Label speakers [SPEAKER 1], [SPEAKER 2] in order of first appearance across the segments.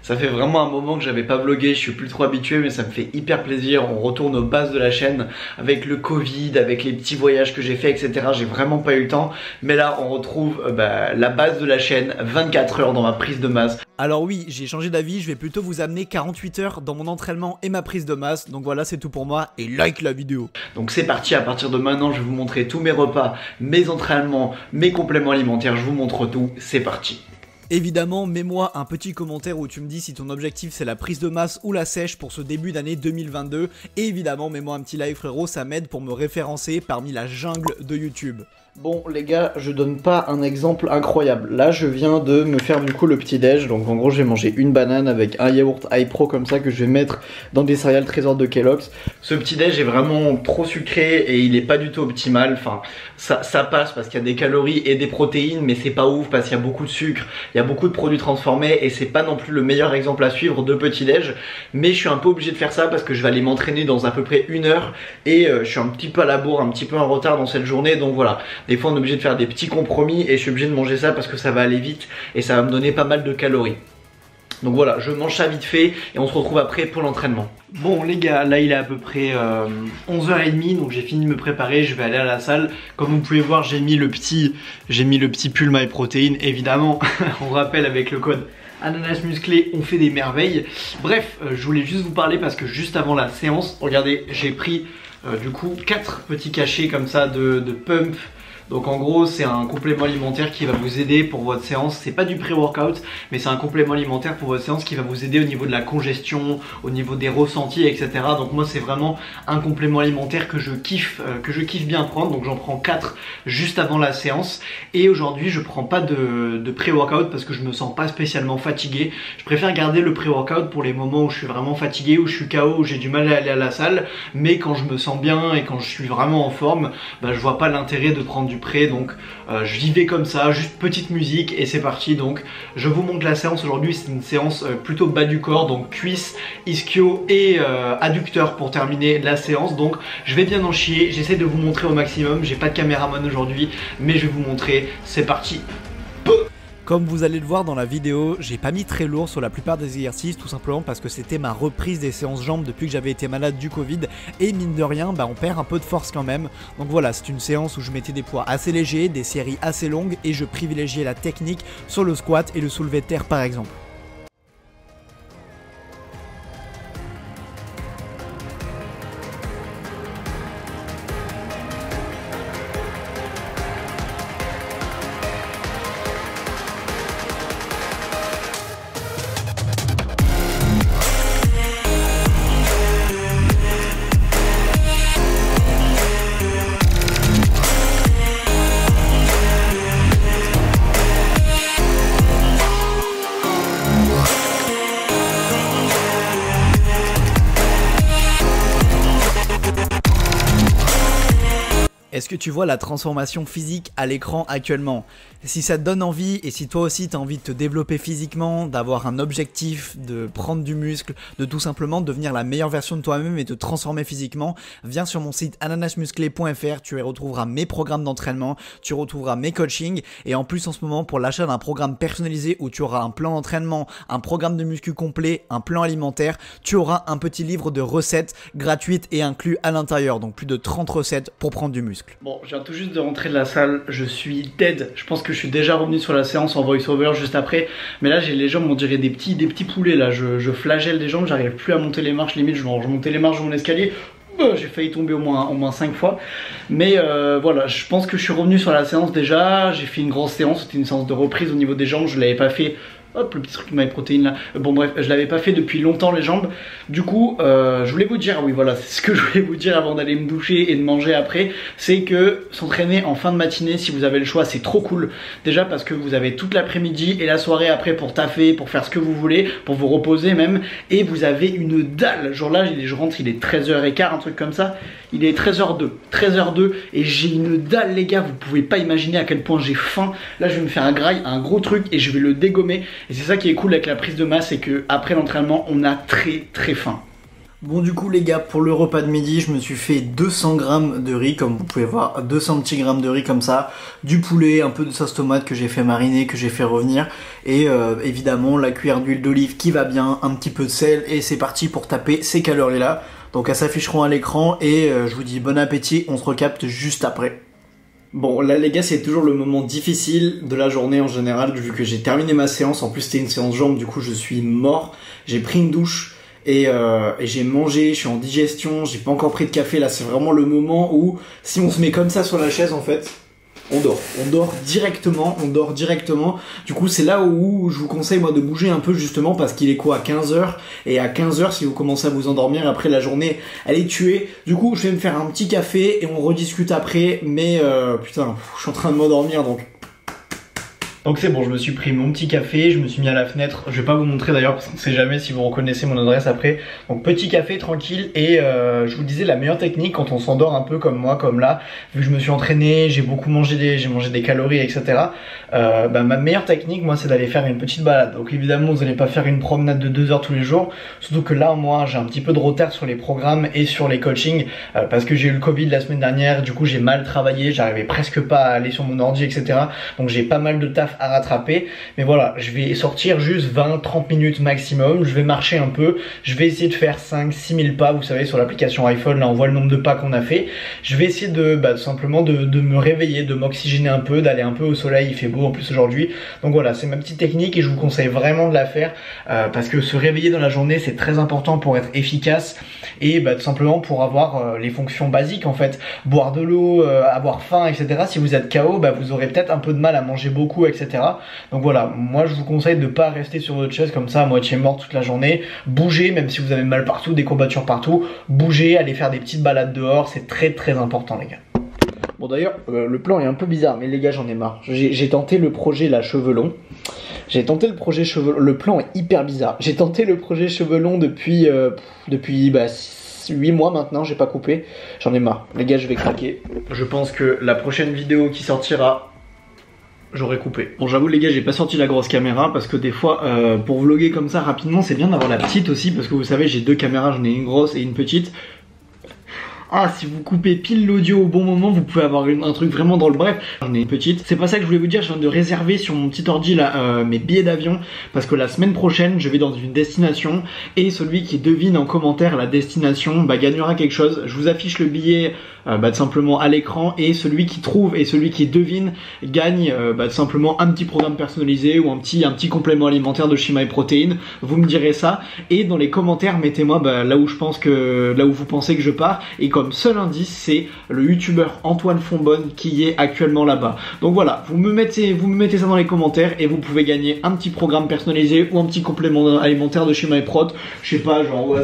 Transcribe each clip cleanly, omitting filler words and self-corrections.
[SPEAKER 1] Ça fait vraiment un moment que j'avais pas vlogué, je suis plus trop habitué mais ça me fait hyper plaisir. On retourne aux bases de la chaîne avec le Covid, avec les petits voyages que j'ai fait, etc. J'ai vraiment pas eu le temps. Mais là on retrouve la base de la chaîne, 24 heures dans ma prise de masse.
[SPEAKER 2] Alors oui, j'ai changé d'avis, je vais plutôt vous amener 48 heures dans mon entraînement et ma prise de masse. Donc voilà, c'est tout pour moi et like la vidéo.
[SPEAKER 1] Donc c'est parti, à partir de maintenant je vais vous montrer tous mes repas, mes entraînements, mes compléments alimentaires, je vous montre tout, c'est parti.
[SPEAKER 2] Évidemment, mets-moi un petit commentaire où tu me dis si ton objectif c'est la prise de masse ou la sèche pour ce début d'année 2022. Et évidemment, mets-moi un petit like frérot, ça m'aide pour me référencer parmi la jungle de YouTube.
[SPEAKER 1] Bon les gars, je donne pas un exemple incroyable. Là je viens de me faire du coup le petit déj. Donc en gros j'ai mangé une banane avec un yaourt iPro comme ça que je vais mettre dans des céréales Trésor de Kellogg's. Ce petit déj est vraiment trop sucré et il est pas du tout optimal. Enfin ça passe parce qu'il y a des calories et des protéines, mais c'est pas ouf parce qu'il y a beaucoup de sucre, il y a beaucoup de produits transformés et c'est pas non plus le meilleur exemple à suivre de petit déj. Mais je suis un peu obligé de faire ça parce que je vais aller m'entraîner dans à peu près 1 heure et je suis un petit peu à la bourre, un petit peu en retard dans cette journée, donc voilà. Des fois on est obligé de faire des petits compromis et je suis obligé de manger ça parce que ça va aller vite et ça va me donner pas mal de calories. Donc voilà, je mange ça vite fait et on se retrouve après pour l'entraînement. Bon les gars, là il est à peu près 11h30, donc j'ai fini de me préparer, je vais aller à la salle. Comme vous pouvez voir, j'ai mis le petit pull MyProtein, évidemment, on rappelle avec le code Ananas Musclé, on fait des merveilles. Bref, je voulais juste vous parler parce que juste avant la séance, regardez, j'ai pris du coup 4 petits cachets comme ça de pump. Donc en gros c'est un complément alimentaire qui va vous aider pour votre séance. C'est pas du pré-workout mais c'est un complément alimentaire pour votre séance qui va vous aider au niveau de la congestion, au niveau des ressentis, etc. Donc moi c'est vraiment un complément alimentaire que je kiffe bien prendre. Donc j'en prends 4 juste avant la séance. Et aujourd'hui je prends pas de pré-workout parce que je me sens pas spécialement fatigué. Je préfère garder le pré-workout pour les moments où je suis vraiment fatigué, où je suis KO, où j'ai du mal à aller à la salle. Mais quand je me sens bien et quand je suis vraiment en forme, je vois pas l'intérêt de prendre du prêt, donc j'y vais comme ça, juste petite musique et c'est parti. Donc je vous montre la séance aujourd'hui, c'est une séance plutôt bas du corps, donc cuisse, ischio et adducteur pour terminer la séance. Donc je vais bien en chier, j'essaie de vous montrer au maximum, j'ai pas de caméraman aujourd'hui mais je vais vous montrer, c'est parti.
[SPEAKER 2] Comme vous allez le voir dans la vidéo, j'ai pas mis très lourd sur la plupart des exercices, tout simplement parce que c'était ma reprise des séances jambes depuis que j'avais été malade du Covid. Et mine de rien, on perd un peu de force quand même. Donc voilà, c'est une séance où je mettais des poids assez légers, des séries assez longues et je privilégiais la technique sur le squat et le soulevé de terre par exemple. Est-ce que tu vois la transformation physique à l'écran actuellement? Si ça te donne envie et si toi aussi tu as envie de te développer physiquement, d'avoir un objectif, de prendre du muscle, de tout simplement devenir la meilleure version de toi-même et te transformer physiquement, viens sur mon site ananasmusclé.fr, tu y retrouveras mes programmes d'entraînement, tu retrouveras mes coachings et en plus en ce moment pour l'achat d'un programme personnalisé où tu auras un plan d'entraînement, un programme de muscu complet, un plan alimentaire, tu auras un petit livre de recettes gratuites et inclus à l'intérieur, donc plus de 30 recettes pour prendre du muscle.
[SPEAKER 1] Bon, je viens tout juste de rentrer de la salle, je suis dead. Je pense que je suis déjà revenu sur la séance en voice-over juste après. Mais là, j'ai les jambes, on dirait des petits poulets là. Je flagelle les jambes, j'arrive plus à monter les marches. Limite, je montais les marches de mon escalier. J'ai failli tomber au moins 5 fois. Mais voilà, je pense que je suis revenu sur la séance déjà. J'ai fait une grosse séance, c'était une séance de reprise au niveau des jambes. Je l'avais pas fait. Hop, le petit truc MyProtein là. Bon bref, je l'avais pas fait depuis longtemps les jambes. Du coup, je voulais vous dire, oui voilà, c'est ce que je voulais vous dire avant d'aller me doucher et de manger après. C'est que s'entraîner en fin de matinée, si vous avez le choix, c'est trop cool. Déjà parce que vous avez toute l'après-midi et la soirée après pour taffer, pour faire ce que vous voulez, pour vous reposer même. Et vous avez une dalle. Genre là, je rentre, il est 13h15, un truc comme ça. Il est 13h02 et j'ai une dalle les gars, vous pouvez pas imaginer à quel point j'ai faim. Là je vais me faire un gros truc et je vais le dégommer. Et c'est ça qui est cool avec la prise de masse, c'est que après l'entraînement on a très faim. Bon du coup les gars, pour le repas de midi, je me suis fait 200 grammes de riz, comme vous pouvez voir, 200 petits grammes de riz comme ça, du poulet, un peu de sauce tomate que j'ai fait mariner, que j'ai fait revenir, et évidemment la cuillère d'huile d'olive qui va bien, un petit peu de sel, et c'est parti pour taper ces calories là. Donc elles s'afficheront à l'écran, et je vous dis bon appétit, on se recapte juste après. Bon là les gars, c'est toujours le moment difficile de la journée en général, vu que j'ai terminé ma séance, en plus c'était une séance jambes, du coup je suis mort, j'ai pris une douche, et j'ai mangé, je suis en digestion, j'ai pas encore pris de café, là c'est vraiment le moment où si on se met comme ça sur la chaise en fait, on dort directement, du coup c'est là où je vous conseille moi de bouger un peu justement parce qu'il est quoi à 15h, et à 15h si vous commencez à vous endormir après la journée elle est tuée, du coup je vais me faire un petit café et on rediscute après, mais putain je suis en train de m'endormir donc c'est bon, je me suis pris mon petit café, je me suis mis à la fenêtre, je vais pas vous montrer d'ailleurs parce qu'on sait jamais si vous reconnaissez mon adresse après. Donc petit café tranquille, et je vous disais la meilleure technique quand on s'endort un peu comme moi, comme là, vu que je me suis entraîné, j'ai beaucoup mangé j'ai mangé des calories etc. Ma meilleure technique moi c'est d'aller faire une petite balade. Donc évidemment vous n'allez pas faire une promenade de 2 heures tous les jours, surtout que là moi j'ai un petit peu de retard sur les programmes et sur les coachings parce que j'ai eu le Covid la semaine dernière, du coup j'ai mal travaillé, j'arrivais presque pas à aller sur mon ordi etc. Donc j'ai pas mal de taf à rattraper, mais voilà, je vais sortir juste 20-30 minutes maximum, je vais marcher un peu, je vais essayer de faire 5-6 000 pas, vous savez sur l'application iPhone, là on voit le nombre de pas qu'on a fait, je vais essayer de tout simplement de me réveiller, de m'oxygéner un peu, d'aller un peu au soleil, il fait beau en plus aujourd'hui, donc voilà, c'est ma petite technique et je vous conseille vraiment de la faire, parce que se réveiller dans la journée c'est très important pour être efficace, et tout simplement pour avoir les fonctions basiques en fait, boire de l'eau, avoir faim etc. Si vous êtes KO, vous aurez peut-être un peu de mal à manger beaucoup etc. Donc voilà, moi je vous conseille de ne pas rester sur votre chaise comme ça à moitié mort toute la journée, bougez même si vous avez mal partout, des courbatures partout, bougez, allez faire des petites balades dehors, c'est très très important les gars. Bon d'ailleurs, le plan est un peu bizarre, mais les gars j'en ai marre, j'ai tenté le projet la cheveux longs. J'ai tenté le projet cheveux longs, le plan est hyper bizarre. J'ai tenté le projet cheveux longs depuis 8 mois maintenant, j'ai pas coupé. J'en ai marre. Les gars, je vais craquer. Je pense que la prochaine vidéo qui sortira, j'aurais coupé. Bon j'avoue les gars, j'ai pas sorti la grosse caméra parce que des fois pour vlogger comme ça rapidement c'est bien d'avoir la petite aussi, parce que vous savez j'ai deux caméras, j'en ai une grosse et une petite. Ah, si vous coupez pile l'audio au bon moment, vous pouvez avoir un truc vraiment dans le bref. J'en ai une petite. C'est pas ça que je voulais vous dire, je viens de réserver sur mon petit ordi là mes billets d'avion, parce que la semaine prochaine je vais dans une destination, et celui qui devine en commentaire la destination gagnera quelque chose. Je vous affiche le billet tout simplement à l'écran, et celui qui trouve et celui qui devine gagne tout simplement un petit programme personnalisé ou un petit complément alimentaire de chez MyProtein. Vous me direz ça, et dans les commentaires mettez-moi là où vous pensez que je pars, et comme seul indice c'est le youtubeur Antoine Fonbonne qui est actuellement là-bas. Donc voilà, vous me mettez ça dans les commentaires et vous pouvez gagner un petit programme personnalisé ou un petit complément alimentaire de chez MyProt, je sais pas, genre au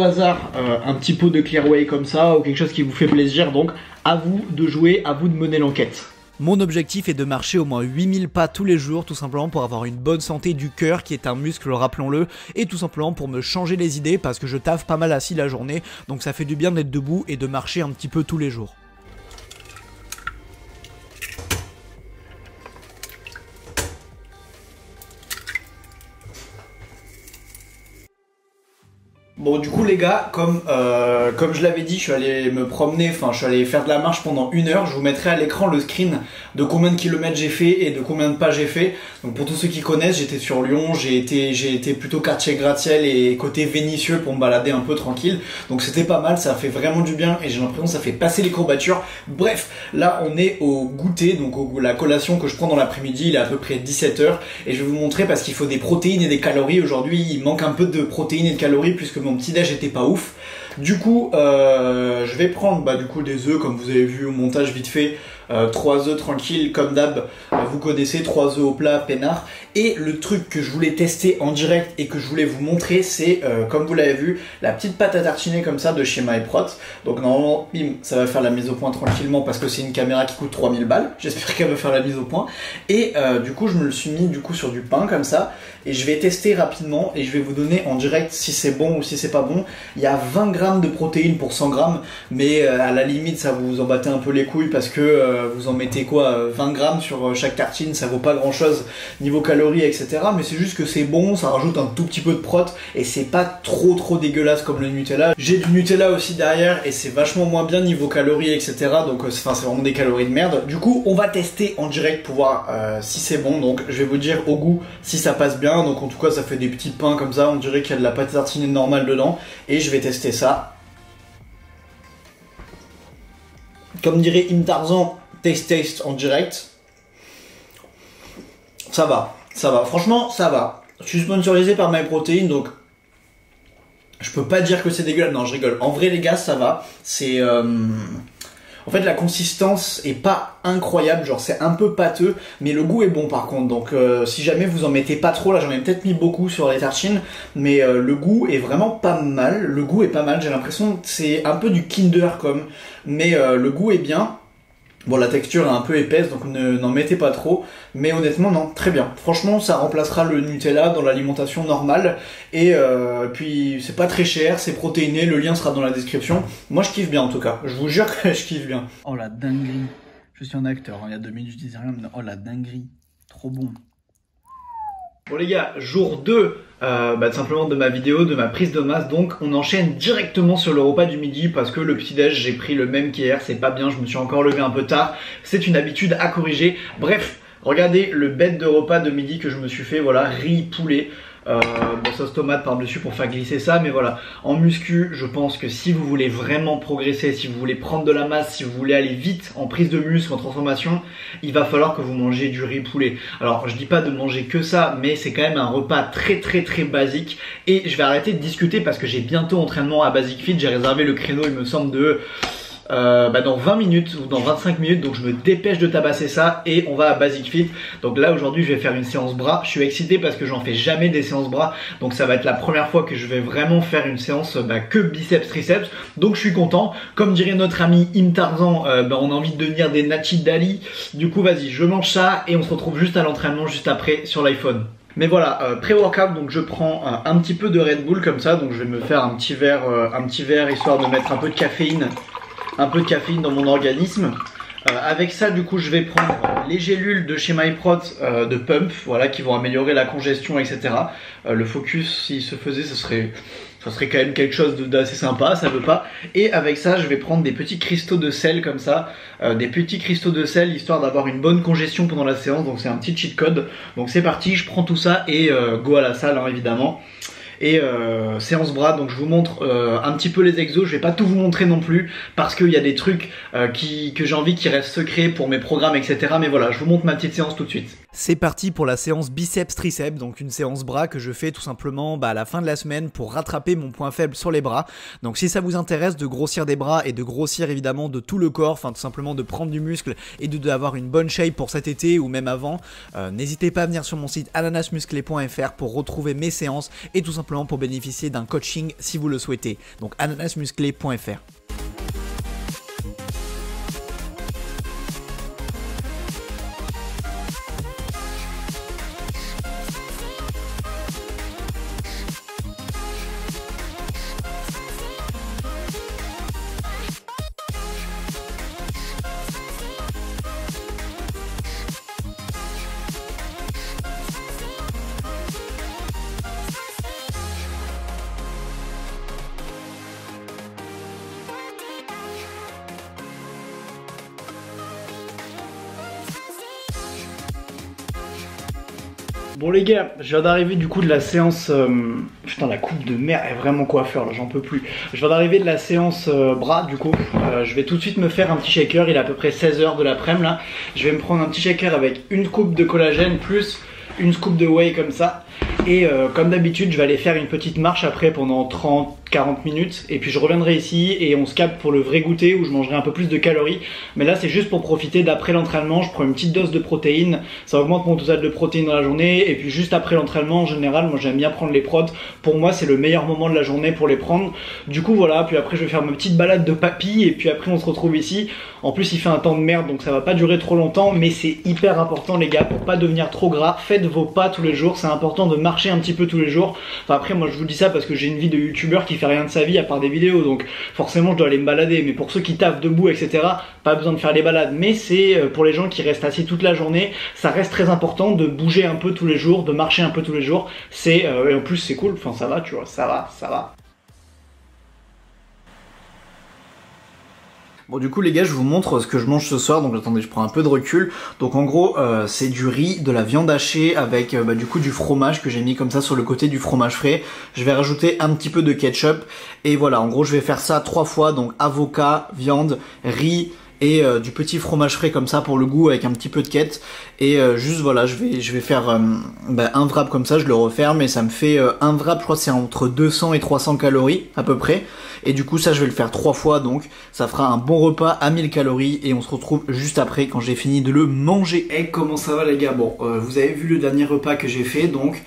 [SPEAKER 1] hasard un petit pot de Clearway comme ça, ou quelque chose qui vous fait plaisir. Donc à vous de jouer, à vous de mener l'enquête.
[SPEAKER 2] Mon objectif est de marcher au moins 8000 pas tous les jours, tout simplement pour avoir une bonne santé du cœur qui est un muscle, rappelons-le, et tout simplement pour me changer les idées parce que je taffe pas mal assis la journée, donc ça fait du bien d'être debout et de marcher un petit peu tous les jours.
[SPEAKER 1] Bon du coup les gars, comme je l'avais dit, je suis allé me promener, je suis allé faire de la marche pendant 1 heure. Je vous mettrai à l'écran le screen de combien de kilomètres j'ai fait et de combien de pas j'ai fait. Donc pour tous ceux qui connaissent, j'étais sur Lyon, j'ai été plutôt quartier gratte-ciel et côté Vénissieux pour me balader un peu tranquille. Donc c'était pas mal, ça fait vraiment du bien et j'ai l'impression que ça fait passer les courbatures. Bref, là on est au goûter, donc la collation que je prends dans l'après-midi, il est à peu près 17 h, et je vais vous montrer parce qu'il faut des protéines et des calories. Aujourd'hui il manque un peu de protéines et de calories puisque mon petit déj était pas ouf. Du coup je vais prendre du coup des œufs comme vous avez vu au montage vite fait, 3 œufs tranquilles comme d'hab, vous connaissez, 3 œufs au plat peinard. Et le truc que je voulais tester en direct et que je voulais vous montrer, c'est comme vous l'avez vu, la petite pâte à tartiner comme ça de chez MyProt. Donc normalement bim, ça va faire la mise au point tranquillement parce que c'est une caméra qui coûte 3000 balles. J'espère qu'elle va faire la mise au point. Et du coup je me le suis mis sur du pain comme ça, et je vais tester rapidement et je vais vous donner en direct si c'est bon ou si c'est pas bon. Il y a 20 grammes de protéines pour 100 grammes, mais à la limite ça vous en battez un peu les couilles parce que vous en mettez quoi, 20 grammes sur chaque tartine, ça vaut pas grand chose niveau calories, etc. Mais c'est juste que c'est bon, ça rajoute un tout petit peu de prot et c'est pas trop dégueulasse comme le Nutella. J'ai du Nutella aussi derrière et c'est vachement moins bien niveau calories, etc. Donc c'est vraiment des calories de merde. Du coup, on va tester en direct pour voir si c'est bon. Donc je vais vous dire au goût si ça passe bien. Donc en tout cas, ça fait des petits pains comme ça. On dirait qu'il y a de la pâte tartinée normale dedans et je vais tester ça. Comme dirait Im Tarzan, taste en direct. Ça va, franchement ça va. Je suis sponsorisé par MyProtein, donc je peux pas dire que c'est dégueulasse. Non, je rigole. En vrai les gars, ça va. C'est en fait la consistance est pas incroyable, genre c'est un peu pâteux, mais le goût est bon par contre. Donc si jamais vous en mettez pas trop, là j'en ai peut-être mis beaucoup sur les tartines, mais le goût est vraiment pas mal. Le goût est pas mal, j'ai l'impression que c'est un peu du Kinder comme, mais le goût est bien. Bon, la texture est un peu épaisse, donc n'en mettez pas trop, mais honnêtement non, très bien. Franchement, ça remplacera le Nutella dans l'alimentation normale, et puis c'est pas très cher, c'est protéiné, le lien sera dans la description. Moi je kiffe bien en tout cas, je vous jure que je kiffe bien. Oh la dinguerie, je suis un acteur, hein. Il y a 2 minutes je disais rien, mais oh la dinguerie, trop bon. Bon les gars, jour 2 tout simplement de ma vidéo, de ma prise de masse, donc on enchaîne directement sur le repas du midi parce que le petit déj j'ai pris le même qu'hier, c'est pas bien, je me suis encore levé un peu tard, c'est une habitude à corriger. Bref, regardez le bête de repas de midi que je me suis fait, voilà, riz poulet. Sauce tomate par dessus pour faire glisser ça, mais voilà, en muscu je pense que si vous voulez vraiment progresser, si vous voulez prendre de la masse, si vous voulez aller vite en prise de muscle, en transformation, il va falloir que vous mangez du riz poulet. Alors je dis pas de manger que ça, mais c'est quand même un repas très basique, et je vais arrêter de discuter parce que j'ai bientôt entraînement à Basic Fit, j'ai réservé le créneau il me semble de dans 20 minutes ou dans 25 minutes, donc je me dépêche de tabasser ça et on va à Basic Fit. Donc là aujourd'hui je vais faire une séance bras, je suis excité parce que j'en fais jamais des séances bras, donc ça va être la première fois que je vais vraiment faire une séance que biceps triceps, donc je suis content. Comme dirait notre ami Im Tarzan, on a envie de devenir des Nachi Dali. Du coup vas-y, je mange ça et on se retrouve juste à l'entraînement juste après sur l'iPhone. Mais voilà, pré-workout, donc je prends un petit peu de Red Bull comme ça, donc je vais me faire un petit verre histoire de mettre un peu de caféine dans mon organisme. Avec ça du coup je vais prendre les gélules de chez MyProt de Pump, voilà, qui vont améliorer la congestion, etc. Le focus, s'il se faisait, ça serait quand même quelque chose d'assez sympa, ça veut pas. Et avec ça je vais prendre des petits cristaux de sel comme ça, des petits cristaux de sel histoire d'avoir une bonne congestion pendant la séance, donc c'est un petit cheat code. Donc c'est parti, je prends tout ça et go à la salle, hein, évidemment. Et séance bras, donc je vous montre un petit peu les exos, je vais pas tout vous montrer non plus parce qu'il y a des trucs que j'ai envie qui restent secrets pour mes programmes, etc. Mais voilà, je vous montre ma petite séance tout de suite.
[SPEAKER 2] C'est parti pour la séance biceps triceps, donc une séance bras que je fais tout simplement à la fin de la semaine pour rattraper mon point faible sur les bras. Donc si ça vous intéresse de grossir des bras et de grossir évidemment de tout le corps, enfin tout simplement de prendre du muscle et d'avoir une bonne shape pour cet été ou même avant, n'hésitez pas à venir sur mon site ananasmusclé.fr pour retrouver mes séances et tout simplement pour bénéficier d'un coaching si vous le souhaitez. Donc ananasmusclé.fr.
[SPEAKER 1] Bon les gars, je viens d'arriver du coup de la séance... Putain, la coupe de merde est vraiment coiffeur là, j'en peux plus. Je viens d'arriver de la séance bras du coup. Je vais tout de suite me faire un petit shaker, il est à peu près 16h de l'après-midi là. Je vais me prendre un petit shaker avec une coupe de collagène plus une scoop de whey comme ça. Et comme d'habitude, je vais aller faire une petite marche après pendant 30-40 minutes. Et puis je reviendrai ici et on se capte pour le vrai goûter où je mangerai un peu plus de calories. Mais là, c'est juste pour profiter d'après l'entraînement. Je prends une petite dose de protéines. Ça augmente mon total de protéines dans la journée. Et puis juste après l'entraînement, en général, moi j'aime bien prendre les prods. Pour moi, c'est le meilleur moment de la journée pour les prendre. Du coup, voilà. Puis après, je vais faire ma petite balade de papy. Et puis après, on se retrouve ici. En plus, il fait un temps de merde, donc ça va pas durer trop longtemps. Mais c'est hyper important, les gars, pour pas devenir trop gras. Faites vos pas tous les jours. C'est important de marcher un petit peu tous les jours. Enfin après moi je vous dis ça parce que j'ai une vie de youtubeur qui fait rien de sa vie à part des vidéos, donc forcément je dois aller me balader. Mais pour ceux qui taffent debout etc, pas besoin de faire les balades. Mais c'est pour les gens qui restent assis toute la journée, ça reste très important de bouger un peu tous les jours, de marcher un peu tous les jours. C'est et en plus c'est cool, enfin ça va, tu vois, ça va. Bon du coup les gars je vous montre ce que je mange ce soir, donc attendez je prends un peu de recul. Donc en gros c'est du riz, de la viande hachée avec du coup du fromage que j'ai mis comme ça sur le côté du fromage frais. Je vais rajouter un petit peu de ketchup et voilà, en gros je vais faire ça 3 fois, donc avocat, viande, riz et du petit fromage frais comme ça pour le goût avec un petit peu de quête. Et juste voilà, je vais faire un wrap comme ça, je le referme et ça me fait un wrap, je crois que c'est entre 200 et 300 calories à peu près. Et du coup ça je vais le faire 3 fois, donc ça fera un bon repas à 1000 calories et on se retrouve juste après quand j'ai fini de le manger. Et comment ça va les gars? Bon vous avez vu le dernier repas que j'ai fait, donc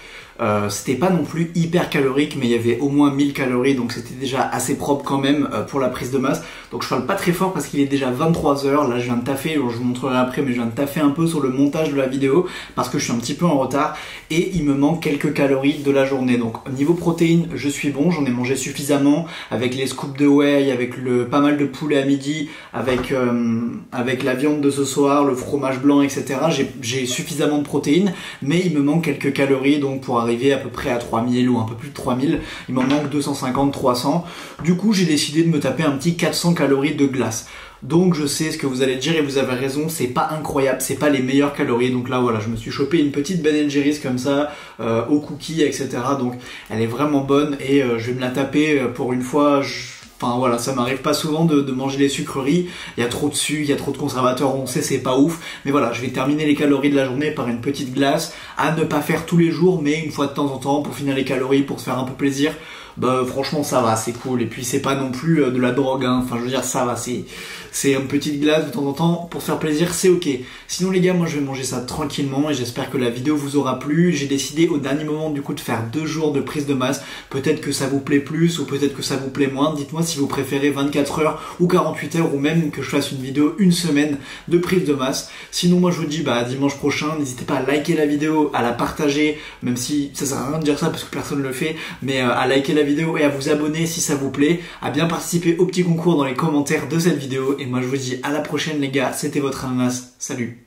[SPEAKER 1] c'était pas non plus hyper calorique mais il y avait au moins 1000 calories, donc c'était déjà assez propre quand même pour la prise de masse. Donc je parle pas très fort parce qu'il est déjà 23h, là je viens de taffer, je vous montrerai après, mais je viens de taffer un peu sur le montage de la vidéo parce que je suis un petit peu en retard et il me manque quelques calories de la journée. Donc niveau protéines je suis bon, j'en ai mangé suffisamment avec les scoops de whey, avec pas mal de poulet à midi, avec la viande de ce soir, le fromage blanc etc. J'ai suffisamment de protéines mais il me manque quelques calories, donc pour arriver à peu près à 3000 ou un peu plus de 3000, il m'en manque 250-300. Du coup j'ai décidé de me taper un petit 400 calories de glace. Donc je sais ce que vous allez dire et vous avez raison, c'est pas incroyable, c'est pas les meilleures calories. Donc là voilà, je me suis chopé une petite Ben & Jerry's comme ça, aux cookies etc. Donc elle est vraiment bonne et je vais me la taper pour une fois. Enfin voilà, ça m'arrive pas souvent de manger des sucreries, il y a trop de sucre, il y a trop de conservateurs, on sait c'est pas ouf, mais voilà, je vais terminer les calories de la journée par une petite glace, à ne pas faire tous les jours, mais une fois de temps en temps pour finir les calories, pour se faire un peu plaisir. Bah franchement ça va, c'est cool, et puis c'est pas non plus de la drogue, hein. Enfin je veux dire ça va, c'est une petite glace de temps en temps pour faire plaisir, c'est ok. Sinon les gars, moi je vais manger ça tranquillement et j'espère que la vidéo vous aura plu. J'ai décidé au dernier moment du coup de faire 2 jours de prise de masse, peut-être que ça vous plaît plus ou peut-être que ça vous plaît moins. Dites-moi si vous préférez 24 heures ou 48 heures ou même que je fasse une vidéo une semaine de prise de masse. Sinon moi je vous dis bah à dimanche prochain, n'hésitez pas à liker la vidéo, à la partager, même si ça sert à rien de dire ça parce que personne ne le fait, mais à liker la vidéo et à vous abonner si ça vous plaît, à bien participer au petit concours dans les commentaires de cette vidéo. Et moi je vous dis à la prochaine les gars, c'était votre ananas, salut.